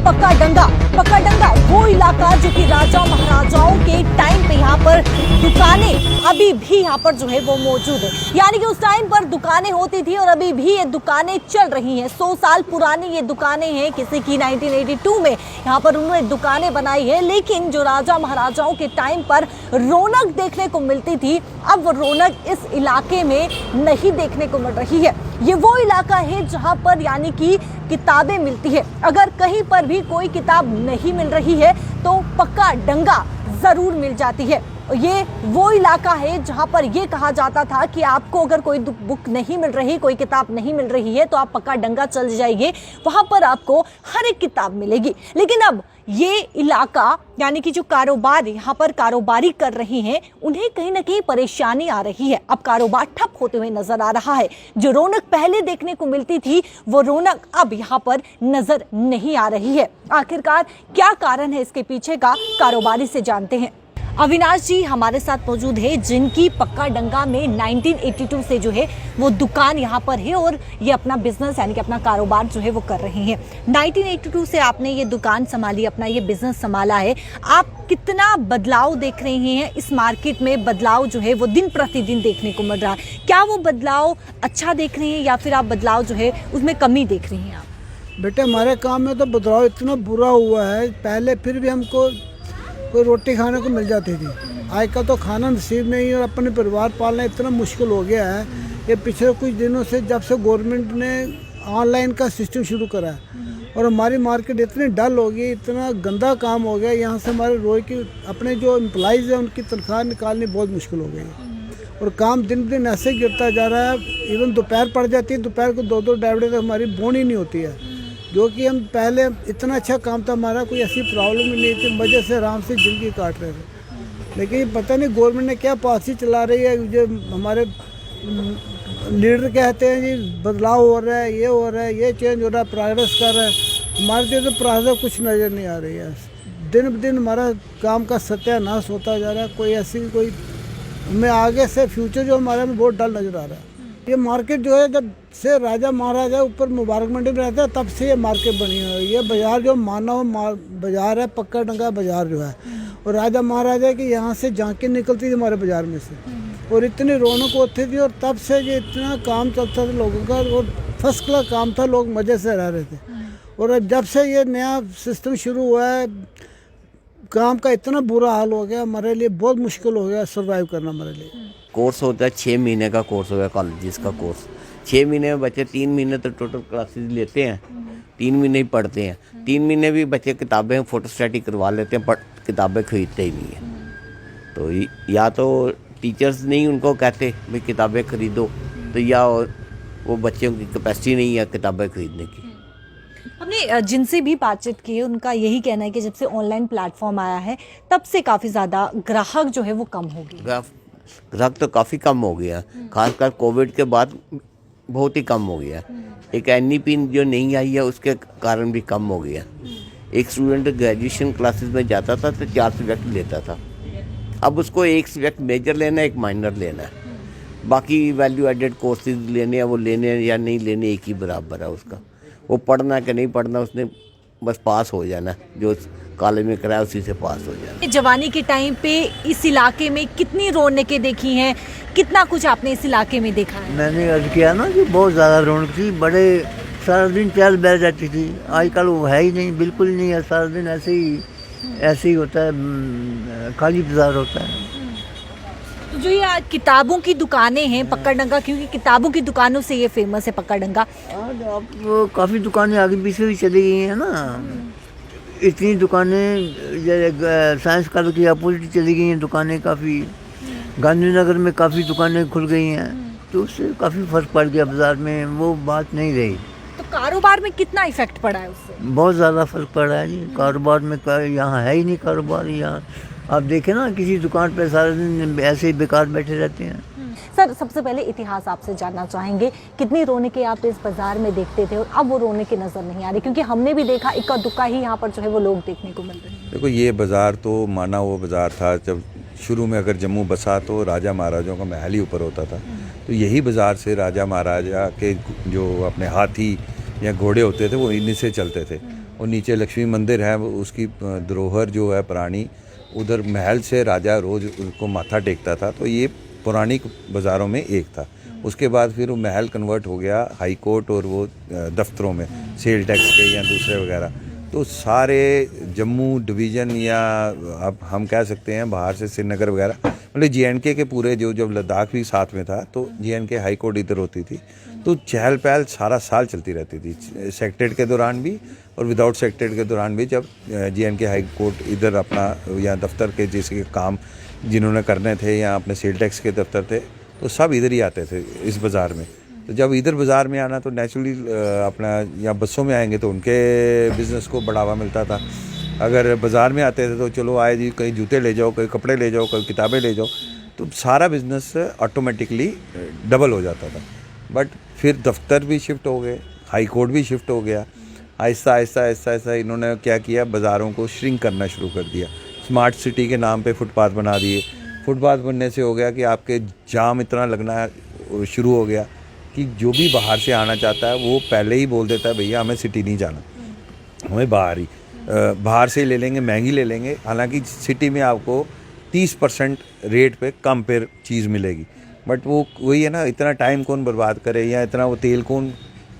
पक्का डंगा वो इलाका जो कि राजा महाराजाओं के टाइम पे यहाँ पर दुकानें अभी भी यहाँ पर जो है वो मौजूद है। यानी कि उस टाइम पर दुकानें होती थी और अभी भी ये दुकानें चल रही हैं। 100 साल पुरानी ये दुकानें हैं। किसी की 1982 में यहाँ पर उन्होंने दुकानें बनाई है। लेकिन जो राजा महाराजाओं के टाइम पर रौनक देखने को मिलती थी, अब वो रौनक इस इलाके में नहीं देखने को मिल रही है। ये वो इलाका है जहां पर यानी कि किताबें मिलती है। अगर कहीं पर भी कोई किताब नहीं मिल रही है तो पक्का डंगा जरूर मिल जाती है। ये वो इलाका है जहां पर ये कहा जाता था कि आपको अगर कोई बुक नहीं मिल रही, कोई किताब नहीं मिल रही है तो आप पक्का डंगा चल जाइए, वहां पर आपको हर एक किताब मिलेगी। लेकिन अब ये इलाका यानी कि जो कारोबार यहाँ पर कारोबारी कर रहे हैं, उन्हें कहीं ना कहीं परेशानी आ रही है। अब कारोबार ठप होते हुए नजर आ रहा है। जो रौनक पहले देखने को मिलती थी वो रौनक अब यहाँ पर नजर नहीं आ रही है। आखिरकार क्या कारण है इसके पीछे का, कारोबारी से जानते हैं। अविनाश जी हमारे साथ मौजूद है, जिनकी पक्का डंगा में 1982 से जो है वो दुकान यहाँ पर है और ये अपना बिजनेस यानी कि अपना कारोबार जो है वो कर रहे हैं। 1982 से आपने ये दुकान संभाली, अपना ये बिजनेस संभाला है। आप कितना बदलाव देख रहे हैं इस मार्केट में? बदलाव जो है वो दिन प्रतिदिन देखने को मिल रहा है। क्या वो बदलाव अच्छा देख रहे हैं या फिर आप बदलाव जो है उसमें कमी देख रही हैं? आप बेटे हमारे काम में तो बदलाव इतना बुरा हुआ है। पहले फिर भी हमको कोई रोटी खाने को मिल जाती थी, आजकल तो खाना नसीब नहीं और अपने परिवार पालना इतना मुश्किल हो गया है। ये पिछले कुछ दिनों से जब से गवर्नमेंट ने ऑनलाइन का सिस्टम शुरू करा है और हमारी मार्केट इतनी डल हो गई, इतना गंदा काम हो गया, यहाँ से हमारे रोज की अपने जो एम्प्लॉइज़ हैं उनकी तनख्वाह निकालनी बहुत मुश्किल हो गई है और काम दिन दिन ऐसे गिरता जा रहा है। इवन दोपहर पड़ जाती है, दोपहर को 2-2 ढाई तक हमारी बोन ही नहीं होती है। जो कि हम पहले इतना अच्छा काम था हमारा, कोई ऐसी प्रॉब्लम ही नहीं थी, मज़े से आराम से ज़िंदगी काट रहे थे। लेकिन ये पता नहीं गवर्नमेंट ने क्या पॉलिसी चला रही है। जो हमारे लीडर कहते हैं जी बदलाव हो रहा है, ये हो रहा है, ये चेंज हो रहा है, प्रोग्रेस कर रहा है। हमारे तो प्रोग्रेस कुछ नज़र नहीं आ रही है। दिन ब दिन हमारा काम का सत्यानाश होता जा रहा है। कोई ऐसी कोई हमें आगे से फ्यूचर जो हमारे में बहुत डल नज़र आ रहा है। ये मार्केट जो है जब से राजा महाराजा ऊपर मुबारक मंडी में रहता है तब से ये मार्केट बनी है। ये बाज़ार जो मानव बाज़ार है, पक्का डंगा बाज़ार जो है, और राजा महाराजा की यहाँ से झांकी निकलती थी हमारे बाज़ार में से और इतनी रौनक होती थी और तब से ये इतना काम चलता था लोगों का और फर्स्ट क्लास काम था, लोग मज़े से रह रहे थे। और अब जब से ये नया सिस्टम शुरू हुआ है काम का इतना बुरा हाल हो गया, हमारे लिए बहुत मुश्किल हो गया सर्वाइव करना हमारे लिए। कोर्स होता है 6 महीने का कोर्स हो गया कॉलेज का कोर्स। 6 महीने में बच्चे 3 महीने तो टोटल क्लासेस लेते हैं, 3 महीने ही पढ़ते हैं। 3 महीने भी बच्चे किताबें फोटोस्टैटी करवा लेते हैं, किताबें खरीदते ही नहीं हैं। तो या तो टीचर्स नहीं उनको कहते भाई किताबें खरीदो, तो या वो बच्चों की कैपेसिटी नहीं है किताबें खरीदने की। हमने जिनसे भी बातचीत की है उनका यही कहना है कि जब से ऑनलाइन प्लेटफॉर्म आया है तब से काफ़ी ज़्यादा ग्राहक जो है वो कम हो गए। ग्राहक तो काफ़ी कम हो गया, खासकर कोविड के बाद बहुत ही कम हो गया। एक NEP जो नहीं आई है उसके कारण भी कम हो गया। एक स्टूडेंट ग्रेजुएशन क्लासेस में जाता था तो 4 सब्जेक्ट लेता था, अब उसको 1 सब्जेक्ट मेजर लेना है, 1 माइनर लेना है। बाकी वैल्यू एडेड कोर्सेज लेने हैं, वो लेने या नहीं लेने एक ही बराबर है उसका। वो पढ़ना कि नहीं पढ़ना, उसने बस पास हो जाना, जो कॉलेज में कराया उसी से पास हो जाना। जवानी के टाइम पे इस इलाके में कितनी रौनकें देखी हैं, कितना कुछ आपने इस इलाके में देखा है? मैंने अर्ज किया ना कि बहुत ज़्यादा रौनक थी, बड़े सारा दिन चहल बहल जाती थी। आजकल वो है ही नहीं, बिल्कुल नहीं है। सारा दिन ऐसे ही होता है, खाली बाजार होता है। तो जो ये किताबों की दुकानें हैं पक्का डंगा, क्योंकि किताबों की दुकानों से ये फेमस है पक्का डंगा। आज अब काफ़ी दुकानें आगे पीछे भी चली गई हैं ना। इतनी दुकानें साइंस कॉलेज की अपोजिट चली गई हैं दुकानें, काफ़ी गांधीनगर में काफ़ी दुकानें खुल गई हैं, तो उससे काफ़ी फ़र्क पड़ गया बाज़ार में, वो बात नहीं रही। तो कारोबार में कितना इफेक्ट पड़ा है उससे? बहुत ज़्यादा फ़र्क पड़ा है जी। कारोबार में यहाँ है ही नहीं कारोबार। यहाँ आप देखें ना, किसी दुकान पे सारे दिन ऐसे ही बेकार बैठे रहते हैं। सर सबसे पहले इतिहास आपसे जानना चाहेंगे, कितनी रौनकें आप इस बाजार में देखते थे और अब वो रौनकें नज़र नहीं आ रही? क्योंकि हमने भी देखा इक्का दुक्का ही यहाँ पर जो है वो लोग देखने को मिल रहे हैं। देखो ये बाज़ार तो माना वो बाज़ार था, जब शुरू में अगर जम्मू बसा तो राजा महाराजाओं का महल ही ऊपर होता था। तो यही बाज़ार से राजा महाराजा के जो अपने हाथी या घोड़े होते थे वो इन्हीं से चलते थे। और नीचे लक्ष्मी मंदिर है, उसकी धरोहर जो है पुरानी, उधर महल से राजा रोज़ उनको माथा टेकता था। तो ये पुरानी बाज़ारों में एक था। उसके बाद फिर वो महल कन्वर्ट हो गया हाई कोर्ट और वो दफ्तरों में, सेल टैक्स के या दूसरे वगैरह। तो सारे जम्मू डिवीज़न या अब हम कह सकते हैं बाहर से श्रीनगर वगैरह, मतलब JNK के पूरे जो जब लद्दाख भी साथ में था तो JNK हाई कोर्ट इधर होती थी। तो चहल पहल सारा साल चलती रहती थी, सेक्रेटेरिएट के दौरान भी और विदाउट सेक्रेटेरिएट के दौरान भी। जब JNK हाई कोर्ट इधर अपना या दफ्तर के जैसे के काम जिन्होंने करने थे या अपने सेल टैक्स के दफ्तर थे तो सब इधर ही आते थे इस बाज़ार में। तो जब इधर बाज़ार में आना तो नेचुरली अपना या बसों में आएंगे तो उनके बिज़नेस को बढ़ावा मिलता था। अगर बाज़ार में आते थे तो चलो आए जी, कहीं जूते ले जाओ, कहीं कपड़े ले जाओ, कहीं किताबें ले जाओ, तो सारा बिज़नेस ऑटोमेटिकली डबल हो जाता था। बट फिर दफ्तर भी शिफ्ट हो गए, हाई कोर्ट भी शिफ्ट हो गया। आहिस्ता आहिस्ता आहिस्ता आहिस्ता इन्होंने क्या किया, बाज़ारों को श्रिंक करना शुरू कर दिया। स्मार्ट सिटी के नाम पे फुटपाथ बना दिए। फुटपाथ बनने से हो गया कि आपके जाम इतना लगना शुरू हो गया कि जो भी बाहर से आना चाहता है वो पहले ही बोल देता है भैया हमें सिटी नहीं जाना, हमें बाहर से ले लेंगे, महंगी ले लेंगे। हालांकि सिटी में आपको 30% रेट पे कम पे चीज़ मिलेगी। बट वो वही है ना, इतना टाइम कौन बर्बाद करे या इतना वो तेल कौन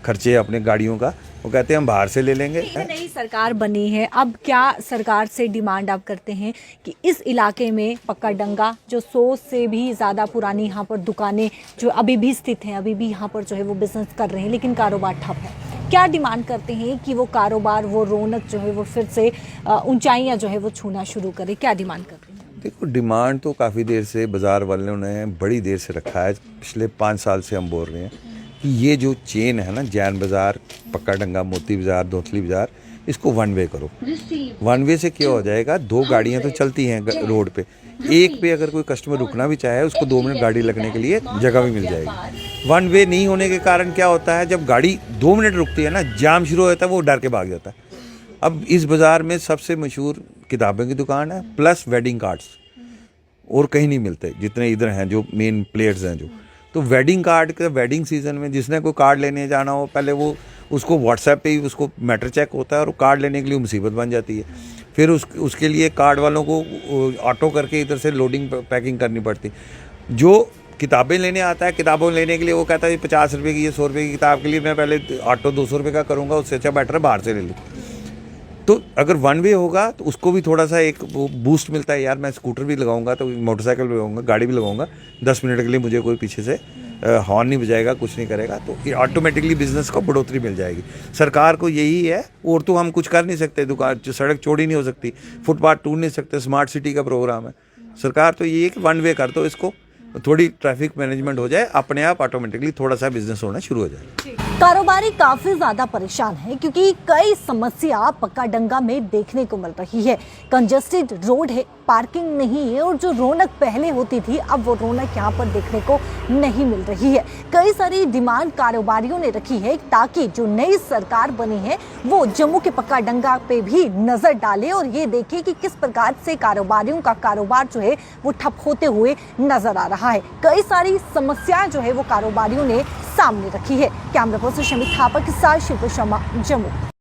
खर्चे अपने गाड़ियों का, वो कहते हैं हम बाहर से ले लेंगे। नई सरकार बनी है, अब क्या सरकार से डिमांड आप करते हैं कि इस इलाके में पक्का डंगा जो 100 से भी ज़्यादा पुरानी यहाँ पर दुकानें जो अभी भी स्थित हैं, अभी भी यहाँ पर जो है वो बिजनेस कर रहे हैं लेकिन कारोबार ठप है, क्या डिमांड करते हैं कि वो कारोबार, वो रौनक जो है वो फिर से ऊंचाइयाँ जो है वो छूना शुरू करे, क्या डिमांड करते हैं? देखो, डिमांड तो काफ़ी देर से बाज़ार वालों ने बड़ी देर से रखा है। पिछले 5 साल से हम बोल रहे हैं कि ये जो चेन है ना, जैन बाज़ार, पक्का डंगा, मोती बाज़ार, धोतली बाज़ार, इसको 1 वे करो। 1 वे से क्या हो जाएगा, 2 गाड़ियाँ तो चलती हैं रोड पे, एक पे अगर कोई कस्टमर रुकना भी चाहे उसको 2 मिनट गाड़ी लगने के लिए जगह भी मिल जाएगी। 1 वे नहीं होने के कारण क्या होता है, जब गाड़ी 2 मिनट रुकती है ना, जाम शुरू होता है, वो डर के भाग जाता है। अब इस बाज़ार में सबसे मशहूर किताबों की दुकान है प्लस वेडिंग कार्ड्स, और कहीं नहीं मिलते जितने इधर हैं जो मेन प्लेयर्स हैं जो। तो वेडिंग कार्ड के वेडिंग सीज़न में जिसने कोई कार्ड लेने जाना हो, पहले वो उसको व्हाट्सएप पे ही उसको मैटर चेक होता है और कार्ड लेने के लिए मुसीबत बन जाती है। फिर उसके लिए कार्ड वालों को ऑटो करके इधर से लोडिंग पैकिंग करनी पड़ती। जो किताबें लेने आता है, किताबों लेने के लिए वो कहता है 50 रुपये की, ये 100 रुपये की किताब के लिए मैं पहले ऑटो 200 रुपये का करूँगा, उससे अच्छा बेटर है बाहर से ले लूँ। तो अगर 1 वे होगा तो उसको भी थोड़ा सा एक बूस्ट मिलता है, यार मैं स्कूटर भी लगाऊंगा तो मोटरसाइकिल भी लगाऊंगा, गाड़ी भी लगाऊंगा, 10 मिनट के लिए मुझे कोई पीछे से हॉर्न नहीं बजाएगा, कुछ नहीं करेगा, तो ये ऑटोमेटिकली बिजनेस को बढ़ोतरी मिल जाएगी। सरकार को यही है, और तो हम कुछ कर नहीं सकते, दुकान जो सड़क चौड़ी नहीं हो सकती, फुटपाथ टूट नहीं सकते, स्मार्ट सिटी का प्रोग्राम है। सरकार तो यही है कि 1 वे कर दो इसको, थोड़ी ट्रैफिक मैनेजमेंट हो जाए, अपने आप ऑटोमेटिकली थोड़ा सा बिजनेस होना शुरू हो जाए। कारोबारी काफी ज्यादा परेशान है क्योंकि कई समस्या पक्का डंगा में देखने को मिल रही है। कंजेस्टेड रोड है, पार्किंग नहीं है, और जो रौनक पहले होती थी अब वो रौनक यहाँ पर देखने को नहीं मिल रही है। कई सारी डिमांड कारोबारियों ने रखी है ताकि जो नई सरकार बनी है वो जम्मू के पक्का डंगा पे भी नजर डाले और ये देखे कि किस प्रकार से कारोबारियों का कारोबार जो है वो ठप होते हुए नजर आ रहा है। कई सारी समस्याएं जो है वो कारोबारियों ने सामने रखी है। कैमरा पर्सन शमी थापा के साथ शिल्पा शर्मा, जम्मू।